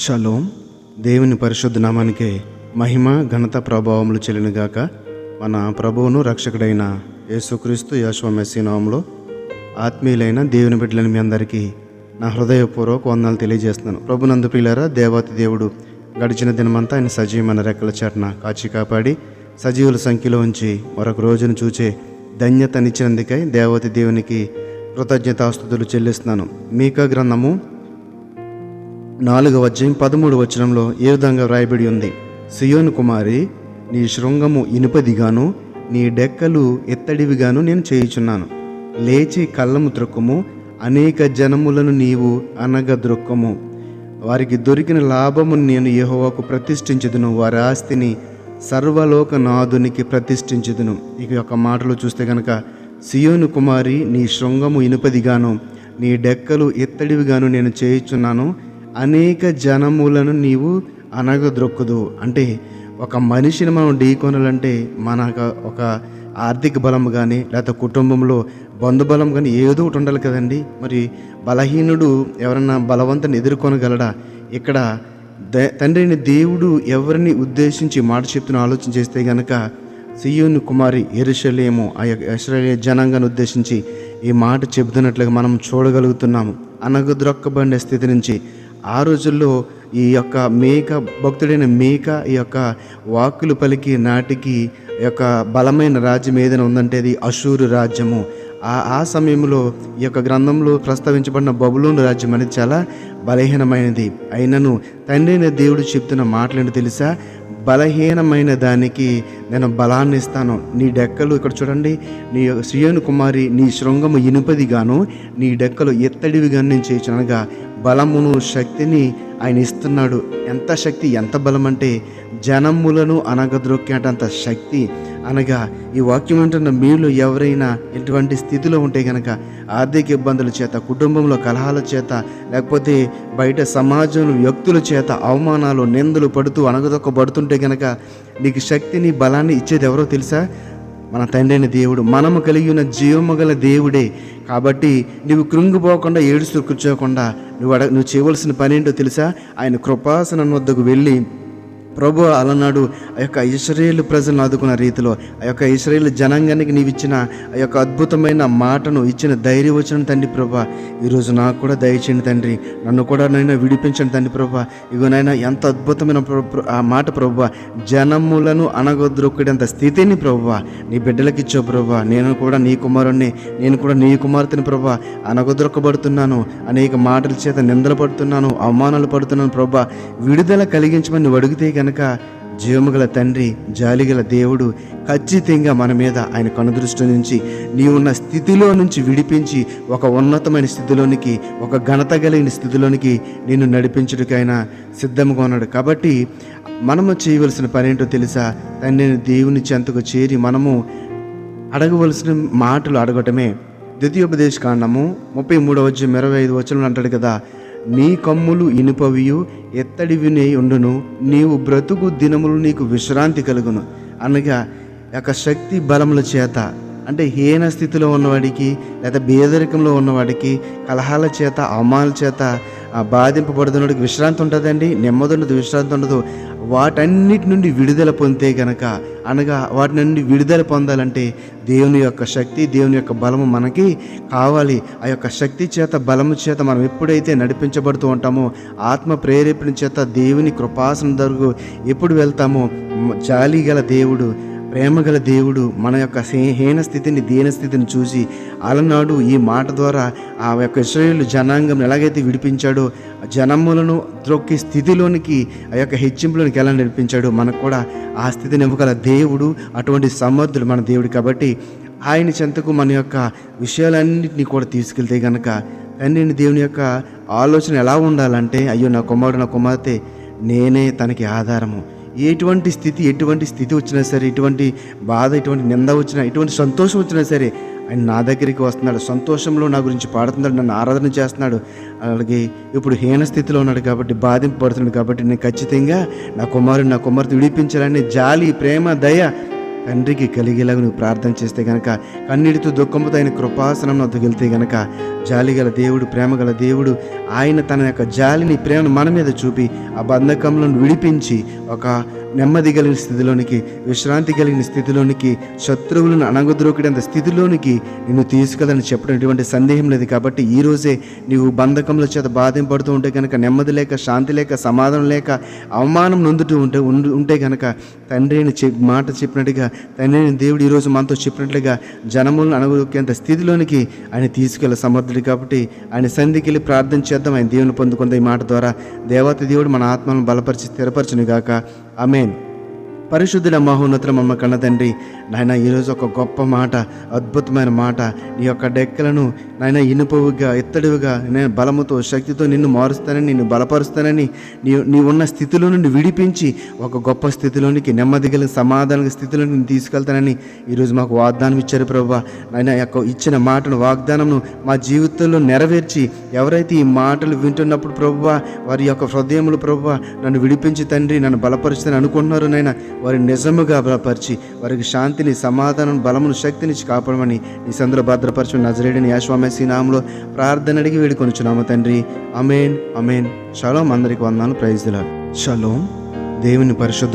Shalom. దేవుని పరిశుద్ధ నామానికే మహిమ ఘనత ప్రభావములు చెల్లినగాక. మన ప్రభువును రక్షకుడైన యేసుక్రీస్తు యెహోవా మెస్సీ నామములో ఆత్మీయులైన దేవుని బిడ్డలని మీ అందరికీ నా హృదయపూర్వక వందనాలు తెలియజేస్తున్నాను. ప్రభునందు ప్రియులారా, దేవాతి దేవుడు గడిచిన దినమంతా ఆయన సజీవమైన రెక్కల చాటున కాచి కాపాడి సజీవుల సంఖ్యలో ఉంచి మరొక రోజును చూచే ధన్యతనిచ్చినందుకై దేవాతి దేవునికి కృతజ్ఞతాస్తుతులు చెల్లిస్తున్నాను. మీకా గ్రంథము 4:13 ఏ విధంగా వ్రాయబడి ఉంది: సియోను కుమారి, నీ శృంగము ఇనుపదిగాను నీ డెక్కలు ఎత్తడివిగాను నేను చేయుచున్నాను. లేచి కళ్ళము త్రొక్కుము, అనేక జనములను నీవు అనగద్రొక్కము. వారికి దొరికిన లాభమును నేను యెహోవాకు ప్రతిష్ఠించుదును, వారి ఆస్తిని సర్వలోకనాథునికి ప్రతిష్ఠించుదును. ఇక యొక్క మాటలు చూస్తే కనుక, సియోను కుమారి, నీ శృంగము ఇనుపదిగాను నీ డెక్కలు ఎత్తడివిగాను నేను చేయుచున్నాను, అనేక జనములను నీవు అనగద్రొక్కదు. అంటే ఒక మనిషిని మనం ఢీకొనాలంటే మనకు ఒక ఆర్థిక బలం కానీ లేకపోతే కుటుంబంలో బంధుబలం కానీ ఏదో ఒకటి ఉండాలి కదండి. మరి బలహీనుడు ఎవరన్నా బలవంతుని ఎదుర్కొనగలడా? ఇక్కడ తండ్రిని దేవుడు ఎవరిని ఉద్దేశించి మాట చెప్తున్న ఆలోచన చేస్తే గనక, సియోను కుమారి యెరూషలేము, ఆ యొక్క ఇశ్రాయేలు జనాంగాన్ని ఉద్దేశించి ఈ మాట చెబుతున్నట్లుగా మనం చూడగలుగుతున్నాము. అనగద్రొక్కబడిన స్థితి నుంచి ఆ రోజుల్లో ఈ యొక్క భక్తుడైన మేక ఈ యొక్క వాక్కులు పలికి నాటికి ఈ యొక్క బలమైన రాజ్యం ఏదైనా ఉందంటే అది అషూరు రాజ్యము. ఆ సమయంలో ఈ యొక్క గ్రంథంలో ప్రస్తావించబడిన బబులోను రాజ్యం అనేది చాలా బలహీనమైనది. అయినను తండ్రి దేవుడు చెప్తున్న మాటలేంటో తెలుసా? బలహీనమైన దానికి నేను బలాన్ని ఇస్తాను. నీ డెక్కలు, ఇక్కడ చూడండి, నీ సియోను కుమారి, నీ శృంగము ఇనుపదిగాను నీ డెక్కలు ఎత్తడివిగాను నేను చేయొచ్చు. అనగా బలమును, శక్తిని ఆయన ఇస్తున్నాడు. ఎంత శక్తి, ఎంత బలం అంటే జనములను అనగద్రొక్కేటంత శక్తి. అనగా ఈ వాక్యం అంటున్న మీలో ఎవరైనా ఎటువంటి స్థితిలో ఉంటే కనుక, ఆర్థిక ఇబ్బందుల చేత, కుటుంబంలో కలహాల చేత, లేకపోతే బయట సమాజంలో వ్యక్తుల చేత అవమానాలు, నిందలు పడుతూ అనగదొక్కబడుతుంటే కనుక, నీకు శక్తిని, బలాన్ని ఇచ్చేది ఎవరో తెలుసా? మన తండ్రి అయిన దేవుడు. మనము కలిగి ఉన్న జీవము గల దేవుడే. కాబట్టి నువ్వు కృంగిపోకుండా, ఏడుస్తూ కూర్చోకుండా నువ్వు చేయవలసిన పని ఏంటో తెలుసా? ఆయన కృపాసనం వద్దకు వెళ్ళి, ప్రభు అలనాడు ఆ యొక్క ఇశ్రాయేలు ప్రజలను ఆదుకున్న రీతిలో, ఆ యొక్క ఇశ్రాయేలు జనాంగానికి నీవు ఇచ్చిన ఆ యొక్క అద్భుతమైన మాటను, ఇచ్చిన ధైర్యవచనం తండ్రి ప్రభా, ఈరోజు నాకు కూడా దయచేయండి తండ్రి, నన్ను కూడా నైనా విడిపించండి తండ్రి ప్రభా. ఇగోనైనా ఎంత అద్భుతమైన ఆ మాట ప్రభా, జనములను అనగొద్రొక్కడంత స్థితిని ప్రభా నీ బిడ్డలకి ఇచ్చావు ప్రభా. నేను కూడా నీ కుమారుణ్ణి, నేను కూడా నీ కుమార్తెని ప్రభా. అనగొద్రొక్కబడుతున్నాను, అనేక మాటల చేత నిందలు పడుతున్నాను, అవమానాలు పడుతున్నాను ప్రభా. విడుదల కలిగించమని నువ్వు అడిగితే కనుక, జీవముగల తండ్రి, జాలిగల దేవుడు ఖచ్చితంగా మన మీద ఆయన కనుదృష్టి నుంచి నీవున్న స్థితిలో నుంచి విడిపించి ఒక ఉన్నతమైన స్థితిలోనికి, ఒక ఘనత కలిగిన స్థితిలోనికి నిన్ను నడిపించుటకైనా సిద్ధంగా ఉన్నాడు. కాబట్టి మనము చేయవలసిన పని ఏంటో తెలుసా? తండ్రిని దేవుని చెంతకు చేరి మనము అడగవలసిన మాటలు అడగటమే. ద్వితీయోపదేశ కాండము 33:25 అంటాడు కదా, నీ కమ్ములు ఇనుపవియు ఎత్తడివినే ఉండును, నీవు బ్రతుకు దినములు నీకు విశ్రాంతి కలుగును. అనగా యొక్క శక్తి బలముల చేత, అంటే హీన స్థితిలో ఉన్నవాడికి లేదా పేదరికంలో ఉన్నవాడికి, కలహాల చేత, అవమానాల చేత బాధింపబడుతున్నవాడికి విశ్రాంతి ఉంటుందండి, నెమ్మది ఉండదు, విశ్రాంతి ఉండదు. వాటన్నిటి నుండి విడుదల పొందితే కనుక, అనగా వాటి నుండి విడుదల పొందాలంటే దేవుని యొక్క శక్తి, దేవుని యొక్క బలము మనకి కావాలి. ఆ యొక్క శక్తి చేత, బలము చేత మనం ఎప్పుడైతే నడిపించబడుతూ ఉంటామో, ఆత్మ ప్రేరేపణ చేత దేవుని కృపాసనం దగ్గరకు ఎప్పుడు వెళ్తామో, జాలి గల దేవుడు, ప్రేమగల దేవుడు మన యొక్క హీన స్థితిని, దీన స్థితిని చూసి అలనాడు ఈ మాట ద్వారా ఆ యొక్క ఇశ్రాయేలు జనాంగం ఎలాగైతే విడిపించాడో, జనములను త్రొక్కి స్థితిలోనికి, ఆ యొక్క హెచ్చింపులోనికి ఎలా నడిపించాడో, మనకు కూడా ఆ స్థితిని ఇవ్వగల దేవుడు, అటువంటి సమర్థుడు మన దేవుడు. కాబట్టి ఆయన చెంతకు మన యొక్క విషయాలన్నింటినీ కూడా తీసుకెళ్తే కనుక, తండ్రిని దేవుని యొక్క ఆలోచన ఎలా ఉండాలంటే, అయ్యో నా కుమారుడు, నా కుమార్తె, నేనే తనకి ఆధారము. ఎటువంటి స్థితి వచ్చినా సరే, ఎటువంటి బాధ, ఎటువంటి నింద వచ్చినా, ఎటువంటి సంతోషం వచ్చినా సరే, ఆయన నా దగ్గరికి వస్తున్నాడు. సంతోషంలో నా గురించి పాడుతున్నాడు, నన్ను ఆరాధన చేస్తున్నాడు. అలాగే ఇప్పుడు హీన స్థితిలో ఉన్నాడు కాబట్టి, బాధింపబడుతున్నాడు కాబట్టి, నేను ఖచ్చితంగా నా కుమారుడు, నా కుమార్తె విడిపించాలని జాలి, ప్రేమ, దయ తండ్రికి కలిగేలాగా నువ్వు ప్రార్థన చేస్తే గనక, కన్నీటితో దుఃఖంతో ఆయన కృపాసనం వద్దకు వెళ్తే గనక, జాలిగల దేవుడు, ప్రేమగల దేవుడు ఆయన తన యొక్క జాలిని, ప్రేమను మన మీద చూపి ఆ బంధకంలో విడిపించి ఒక నెమ్మది కలిగిన స్థితిలోనికి, విశ్రాంతి కలిగిన స్థితిలోనికి, శత్రువులను అణగద్రోకిడంత స్థితిలోనికి నిన్ను తీసుకెళ్ళని చెప్పడం ఎటువంటి సందేహం లేదు. కాబట్టి ఈరోజే నీవు బంధకముల చేత బాధింపడుతూ ఉంటే కనుక, నెమ్మది లేక, శాంతి లేక, సమాధానం లేక, అవమానం నొందుతూ ఉంటే కనుక, తండ్రి అని మాట చెప్పినట్టుగా, తండ్రి అయిన దేవుడు ఈరోజు మనతో చెప్పినట్లుగా జనములను అణగదొక్కేంత స్థితిలోనికి ఆయన తీసుకెళ్ళ సమర్థుడు. కాబట్టి ఆయన సన్నిధికి వెళ్ళి ప్రార్థన చేద్దాం. ఆయన దేవుని పొందుకుందాం. ఈ మాట ద్వారా దేవత దేవుడు మన ఆత్మలను బలపరిచి స్థిరపరచును గాక. ఆమేన్. పరిశుద్ధుల మహోన్నతుల మమ్మ కన్న తండ్రి, నాయన ఈరోజు ఒక గొప్ప మాట, అద్భుతమైన మాట, నీ యొక్క డెక్కలను నాయన ఇనుపవుగా, ఎత్తడివిగా, నేను బలముతో, శక్తితో నిన్ను మారుస్తానని, నిన్ను బలపరుస్తానని, నీవున్న స్థితిలో నుండి విడిపించి ఒక గొప్ప స్థితిలోనికి, నెమ్మది కలిగిన సమాధాన స్థితిలోకి నేను తీసుకెళ్తానని ఈరోజు మాకు వాగ్దానం ఇచ్చారు ప్రభువా. నాయన యొక్క ఇచ్చిన మాటను, వాగ్దానంను మా జీవితంలో నెరవేర్చి, ఎవరైతే ఈ మాటలు వింటున్నప్పుడు ప్రభువా, వారి యొక్క హృదయములు ప్రభువా నన్ను విడిపించి తండ్రి, నన్ను బలపరుస్తానని అనుకుంటున్నారు నాయన, వారిని నిజముగా బలపరిచి, వారికి శాంతిని, సమాధానం, బలమును, శక్తినిచ్చి కాపాడమని నీ సందులో భద్రపరచు నజరేయుడైన యేషువా మెస్సీ నామములో ప్రార్థన అడిగి వేడుకొనుచున్నాము తండ్రి. ఆమేన్, ఆమేన్. షలోం. అందరికి వందనాలు. Praise the lord. షలోం. దేవుని పరిశుద్ధ